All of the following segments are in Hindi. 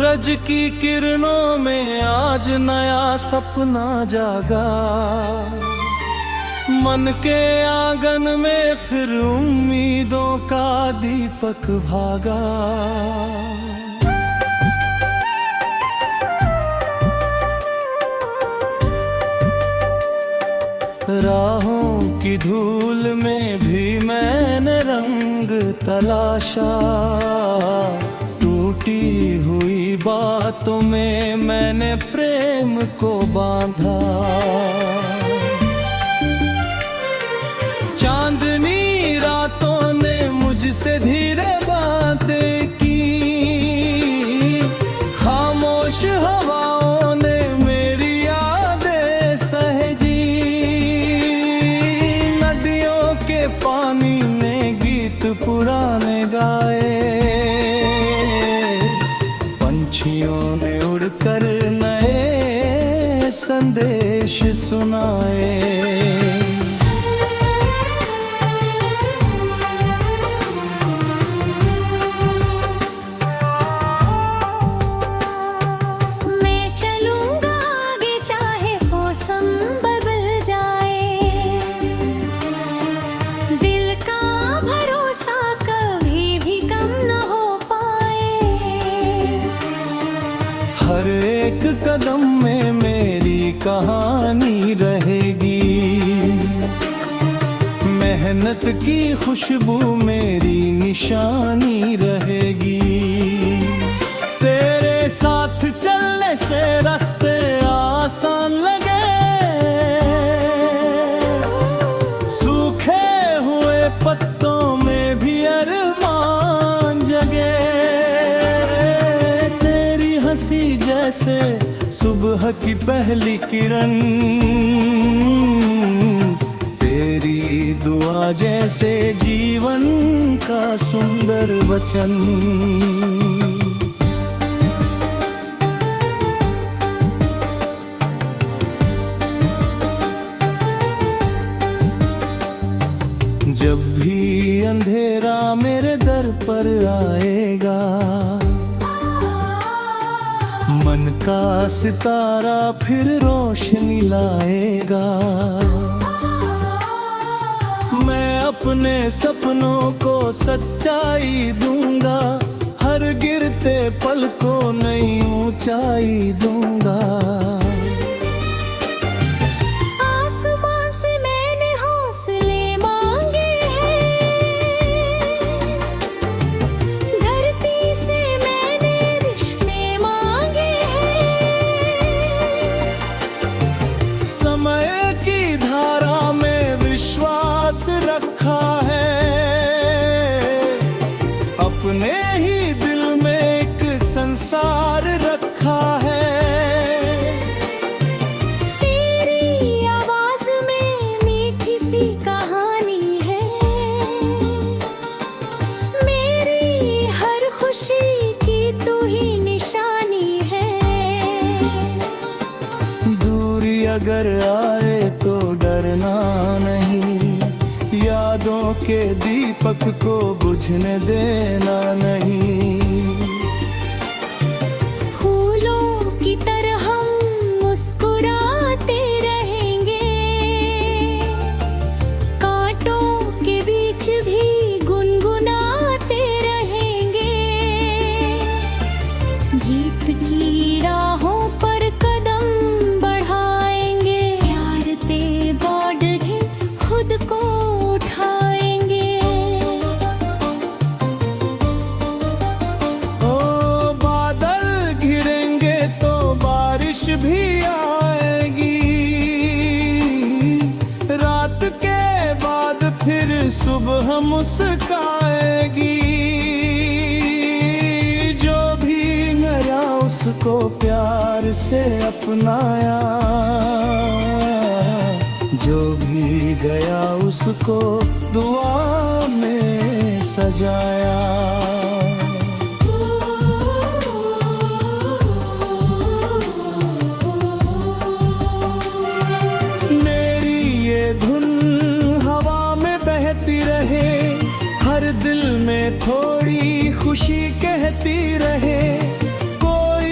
सूरज की किरणों में आज नया सपना जागा। मन के आंगन में फिर उम्मीदों का दीपक भागा। राहों की धूल में भी मैंने रंग तलाशा। टूटी हुई बातों में मैंने प्रेम को बांधा। चांदनी रातों ने मुझसे धीरे बातें की। खामोश हवाओं ने मेरी यादें सहेजी। नदियों के पानी ने गीत पुराने गाए। पंछियों ने उड़कर नए संदेश सुनाए। हर एक कदम में मेरी कहानी रहेगी। मेहनत की खुशबू मेरी निशानी रहेगी। तेरे साथ चलने से रास्ते आसान लगे। सूखे हुए पत्तों में भी अरमान जगे। जैसे सुबह की पहली किरण। तेरी दुआ जैसे जीवन का सुंदर वचन। जब भी अंधेरा मेरे दर पर आएगा। मन का सितारा फिर रोशनी लाएगा। मैं अपने सपनों को सच्चाई दूंगा। हर गिरते पल को नई ऊंचाई दूंगा। समय की धारा में विश्वास रखा है। अपने ही दिल में एक संसार रखा है। तेरी आवाज में मीठी सी कहानी है। मेरी हर खुशी की तू ही निशानी है। दूरी अगर आए तो डरना नहीं। यादों के दीपक को बुझने देना नहीं। फूलों की तरह हम मुस्कुराते रहेंगे। कांटों के बीच भी गुनगुनाते रहेंगे। जीत की राहों पर कदम बढ़ाएंगे। हारते बढ़े खुद को उठाएंगे। ओ बादल घिरेंगे तो बारिश भी आएगी। रात के बाद फिर सुबह मुस्काएगी। जो भी मेरा उसको प्यार से अपनाया। जो भी गया उसको दुआ में सजाया। मेरी ये धुन हवा में बहती रहे। हर दिल में थोड़ी खुशी कहती रहे। कोई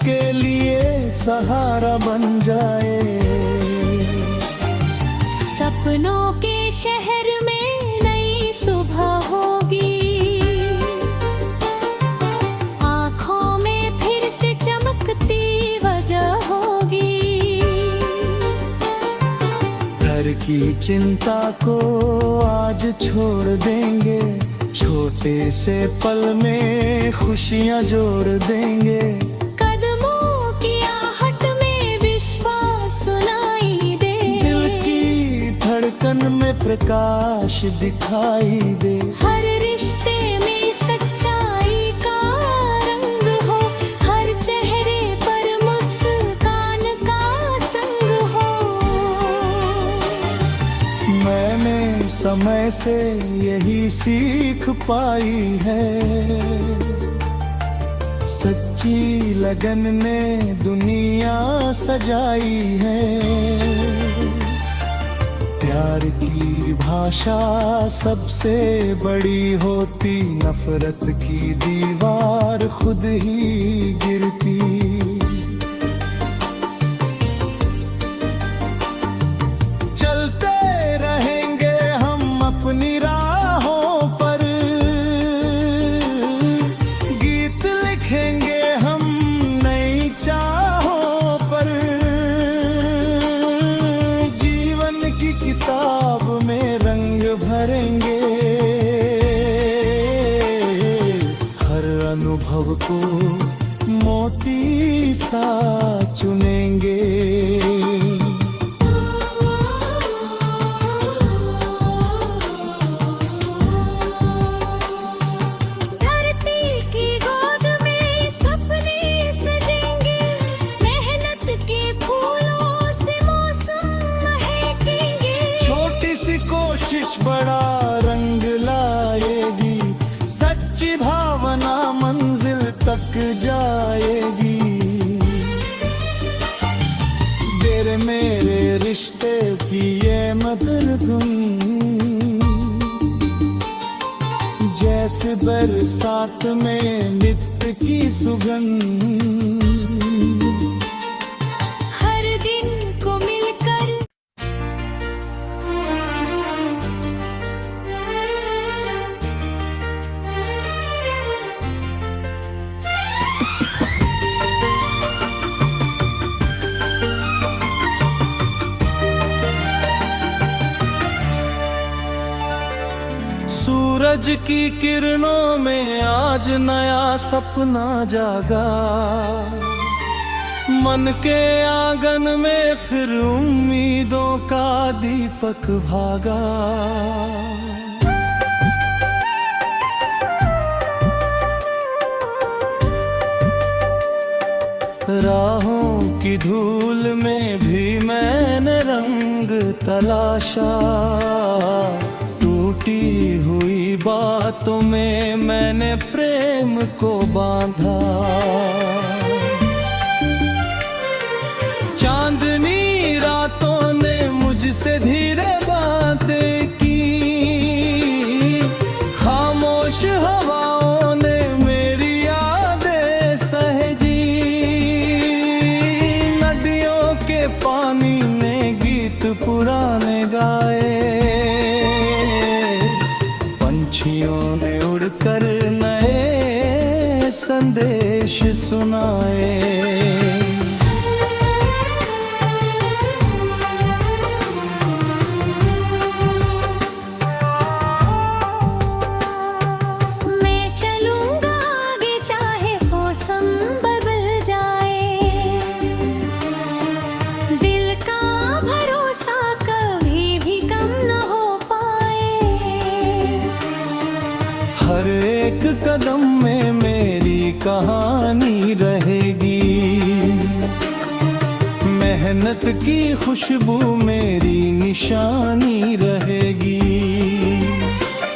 जिसके लिए सहारा बन जाए। सपनों के शहर में नई सुबह होगी, आँखों में फिर से चमकती वजह होगी। घर की चिंता को आज छोड़ देंगे, छोटे से पल में खुशियाँ जोड़ देंगे। कदमों की आहट में विश्वास सुनाई दे, दिल की धड़कन में प्रकाश दिखाई दे। हर रिश्ते में सच्चाई का रंग हो, हर चेहरे पर मुस्कान का संग हो। मैंने समय से यही सीख पाई है, सच्ची लगन ने दुनिया सजाई है। प्यार की भाषा सबसे बड़ी होती, नफरत की दीवार खुद ही गिरती। चलते रहेंगे हम अपनी राहों पर, गीत लिखेंगे हम नई चाहों पर। जीवन की किताब में रंग भरेंगे, हर अनुभव को मोती सा चुनेंगे। कोशिश बड़ा रंग लाएगी, सच्ची भावना मंजिल तक जाएगी। तेरे मेरे रिश्ते की ये मधुर धुन, जैसे बरसात में नित्य की सुगंध। सूरज की किरणों में आज नया सपना जागा, मन के आंगन में फिर उम्मीदों का दीपक भागा। राहों की धूल में भी मैंने रंग तलाशा, टूटी हुई बातों में मैंने प्रेम को बांधा। चांदनी रातों ने मुझसे धीरे बातें की, खामोश हवाओं ने मेरी यादें सहेजी। नदियों के पानी ने गीत पुराने गाए, पंछियों ने उड़कर नए संदेश सुनाए। मैं चलूंगा आगे चाहे मौसम बदल जाए, दिल का भरोसा कभी भी कम न हो पाए। हर एक कदम में मेरी कहानी रहेगी, मेहनत की खुशबू मेरी निशानी रहेगी।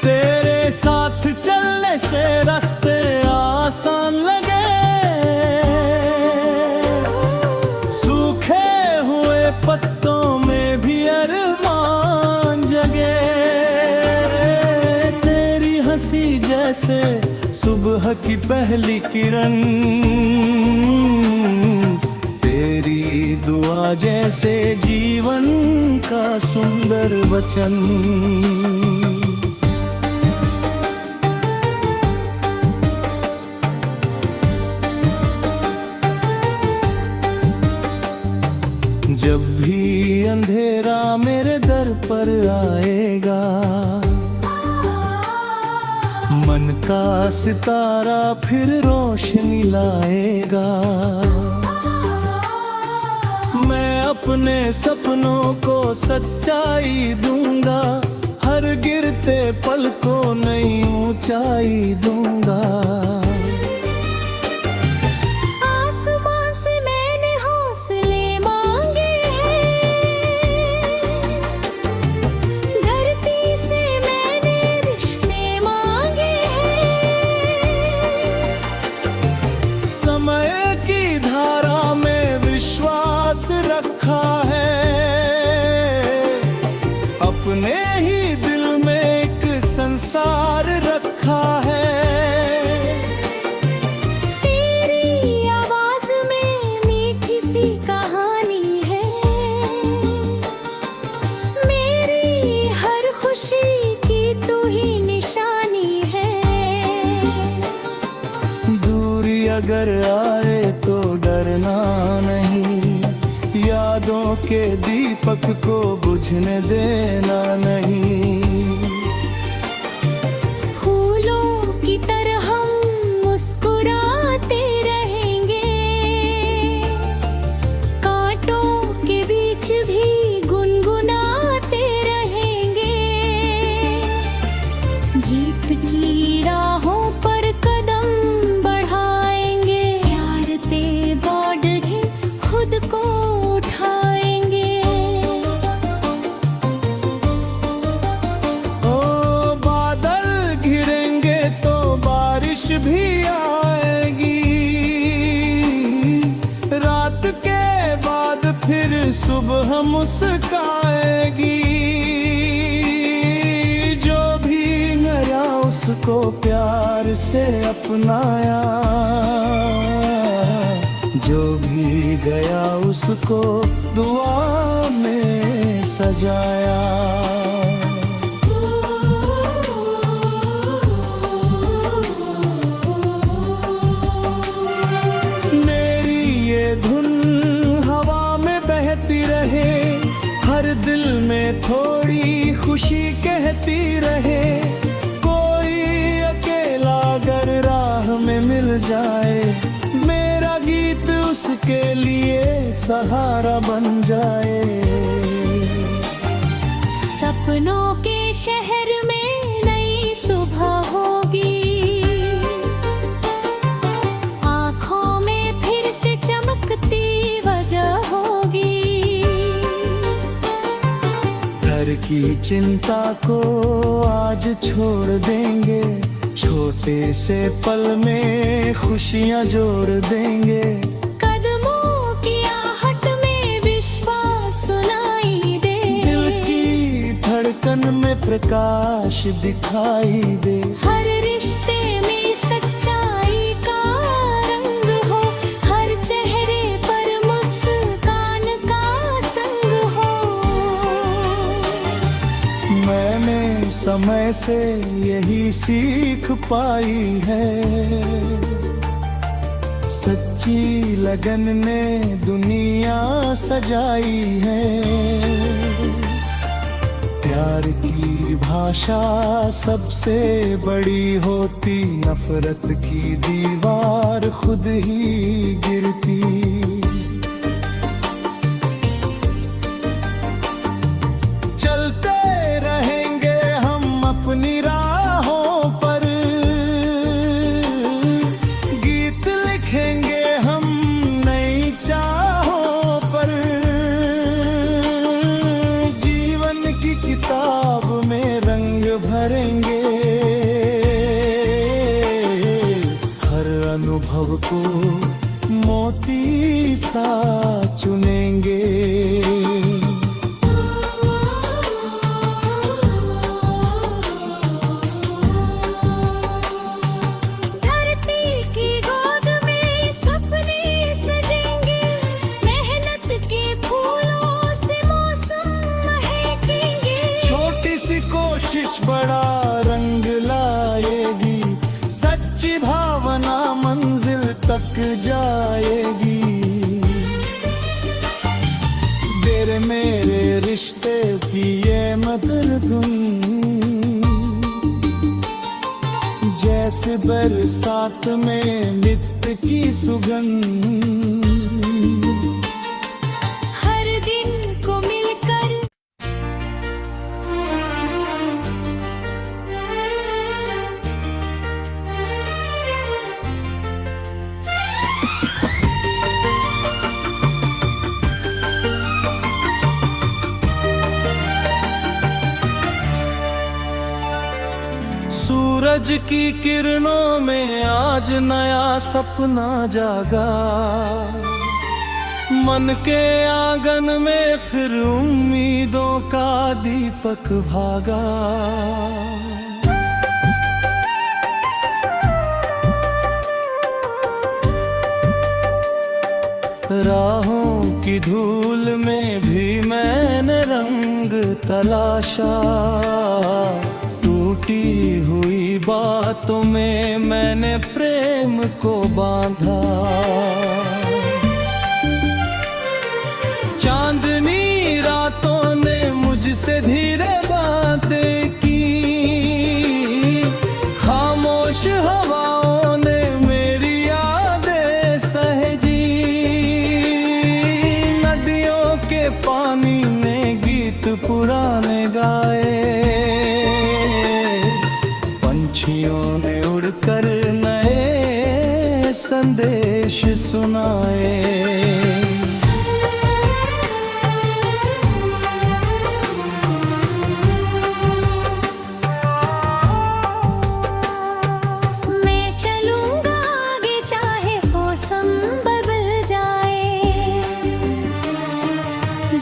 तेरे साथ चलने से रास्ते आसान लगे, सूखे हुए पत्तों में भी अरमान जगे। तेरी हंसी जैसे सुबह की पहली किरण, तेरी दुआ जैसे जीवन का सुंदर वचन। जब भी अंधेरा मेरे दर पर आएगा, मन का सितारा फिर रोशनी लाएगा। मैं अपने सपनों को सच्चाई दूंगा, हर गिरते पल को नई ऊंचाई दूंगा। समय की धारा में विश्वास रखा है, अपने ही दिल में एक संसार रखा है। तेरी आवाज में मीठी सी कहानी है, मेरी हर खुशी की तू ही निशानी है। दूरी अगर आए तो डरना नहीं, यादों के दीपक को बुझने देना नहीं। फूलों की तरह हम मुस्कुराते रहेंगे, कांटों के बीच भी गुनगुनाते रहेंगे। जीत की राहों पर कदम बढ़ाएंगे, हारते बढ़े खुद को उठाएंगे। ओ बादल घिरेंगे तो बारिश भी आएगी, रात के बाद फिर सुबह मुस्काएगी। जो भी गया उसको प्यार से अपनाया, जो भी गया उसको दुआ में सजाया। मेरी ये धुन हवा में बहती रहे, हर दिल में थोड़ी खुशी कहती रहे। कोई अकेला अगर राह में मिल जाए, मेरा गीत उसके लिए सहारा बन जाए। सपनों के शहर में नई सुबह होगी, आँखों में फिर से चमकती वजह होगी। घर की चिंता को आज छोड़ देंगे, छोटे से पल में खुशियाँ जोड़ देंगे। कदमों की आहट में विश्वास सुनाई दे, दिल की धड़कन में प्रकाश दिखाई दे। हर रिश्ते में सच्चाई का रंग हो, हर चेहरे पर मुस्कान का संग हो। मैंने समय से यही सीख पाई है, सच्ची लगन ने दुनिया सजाई है। प्यार की भाषा सबसे बड़ी होती, नफरत की दीवार खुद ही गिरती। चलते रहेंगे हम अपनी राहों पर, गीत लिखेंगे हम नई चाहों पर। जीवन की किताब में रंग भरेंगे, हर अनुभव को मोती सा चुनेंगे। धरती की गोद में सपने सजेंगे, मेहनत कोशिश बड़ा रंग लाएगी, सच्ची भावना मंजिल तक जाएगी। तेरे मेरे रिश्ते की ये मदरधुन जैसे बरसात में नित्य की सुगंध, हर दिन को मिलकर सूरज की किरणों में आज नया सपना जागा, मन के आंगन में फिर उम्मीदों का दीपक भागा। राहों की धूल में भी मैंने रंग तलाशा, टूटी हुई बातों में मैंने प्रेम को बांधा। चांदनी रातों ने मुझसे धीरे बातें की, खामोश हवाओं ने मेरी यादें सहेजी, नदियों के पानी ने गीत पुराने गाए, पंछियों ने उड़कर नए संदेश सुनाए। मैं चलूंगा आगे चाहे मौसम बदल जाए,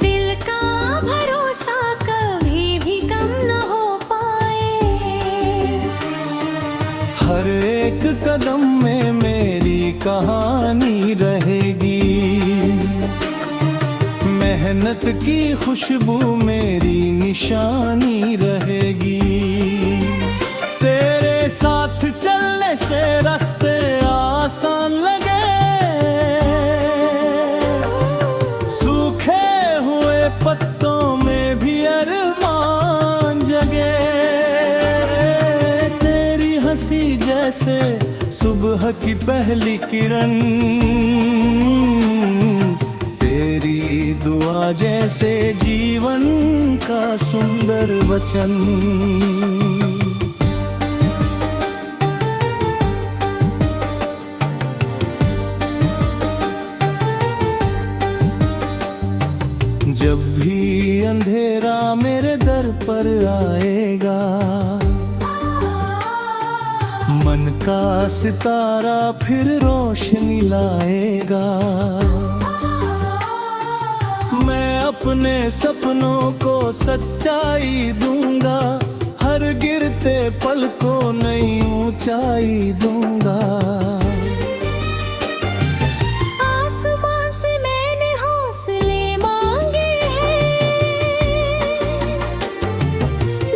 दिल का भरोसा कभी भी कम न हो पाए। हर एक कदम में मेरी कहानी रहेगी, मेहनत की खुशबू मेरी निशानी रहेगी। तेरे साथ चलने से रास्ते आसान लगे, सूखे हुए पत्तों में भी अरमान जगे। तेरी हंसी जैसे सुबह की पहली किरण, तेरी दुआ जैसे जीवन का सुंदर वचन। जब भी अंधेरा मेरे दर पर आएगा, मन का सितारा फिर रोशनी लाएगा। मैं अपने सपनों को सच्चाई दूंगा, हर गिरते पल को नई ऊंचाई दूंगा। आसमां से मैंने हौसले मांगे हैं,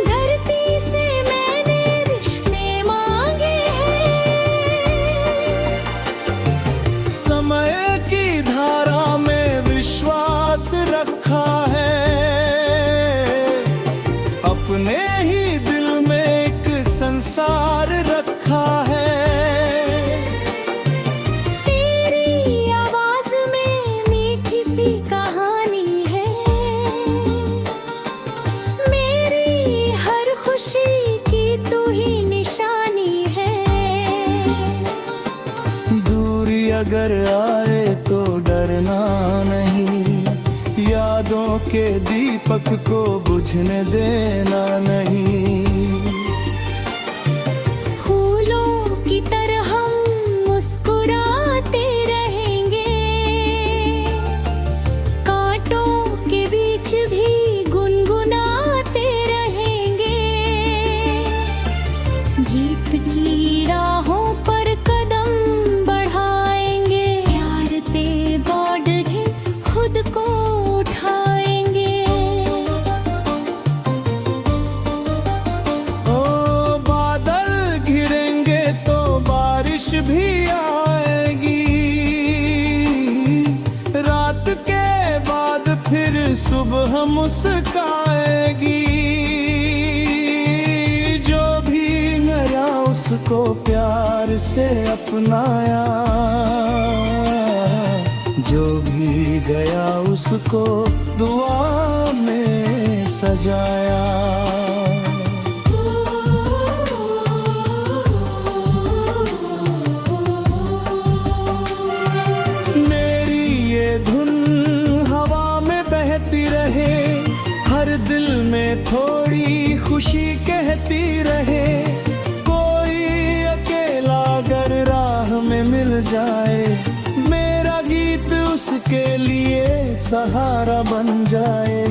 धरती से मैंने रिश्ते मांगे हैं। समय की धारा में विश्वास रखा है, अपने ही दिल में एक संसार रखा है। तेरी आवाज में मीठी सी कहानी है, मेरी हर खुशी की तू ही निशानी है। दूरी अगर आए तो डरना नहीं, यादों के दीपक को बुझने देना नहीं। फूलों की तरह हम मुस्कुराते रहेंगे, कांटों के बीच भी गुनगुनाते रहेंगे। जीत की राहों पर कदम बढ़ाएंगे, हारते बढ़े खुद को उठाएंगे। मुस्काएगी। जो भी मेरा उसको प्यार से अपनाया, जो भी गया उसको दुआ में सजाया। मेरी ये धुन हवा में बहती रहे, हर दिल में थोड़ी खुशी कहती रहे। कोई अकेला अगर राह में मिल जाए, मेरा गीत उसके लिए सहारा बन जाए।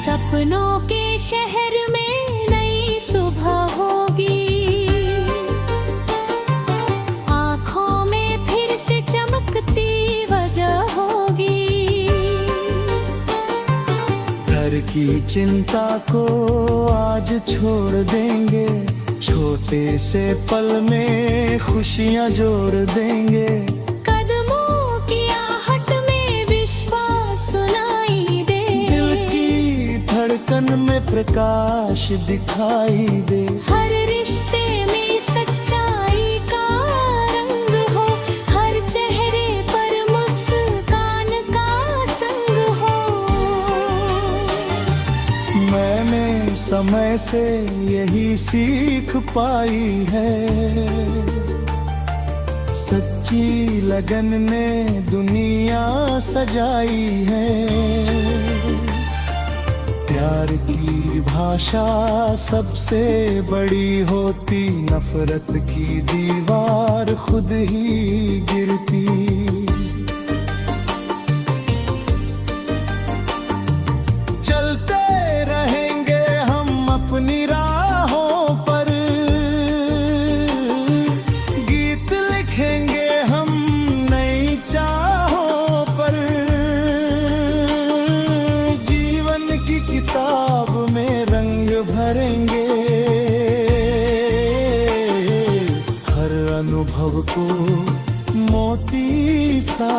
सपनों के शहर में नई सुबह होगी, आँखों में फिर से चमकती वजह होगी। घर की चिंता को आज छोड़ देंगे, छोटे से पल में खुशियाँ जोड़ देंगे। कदमों की आहट में विश्वास सुनाई दे, दिल की धड़कन में प्रकाश दिखाई दे। हर रिश्ते में सच्चाई का रंग हो, हर चेहरे पर मुस्कान का संग हो। मैंने समय से यही सीख पाई है, सच्ची लगन ने दुनिया सजाई है। प्यार की भाषा सबसे बड़ी होती, नफरत की दीवार खुद ही गिरती। चलते रहेंगे हम अपनी राहों पर, गीत लिखेंगे हम नई चाहों पर। जीवन की किताब में रंग भरेंगे, हर अनुभव को मोती सा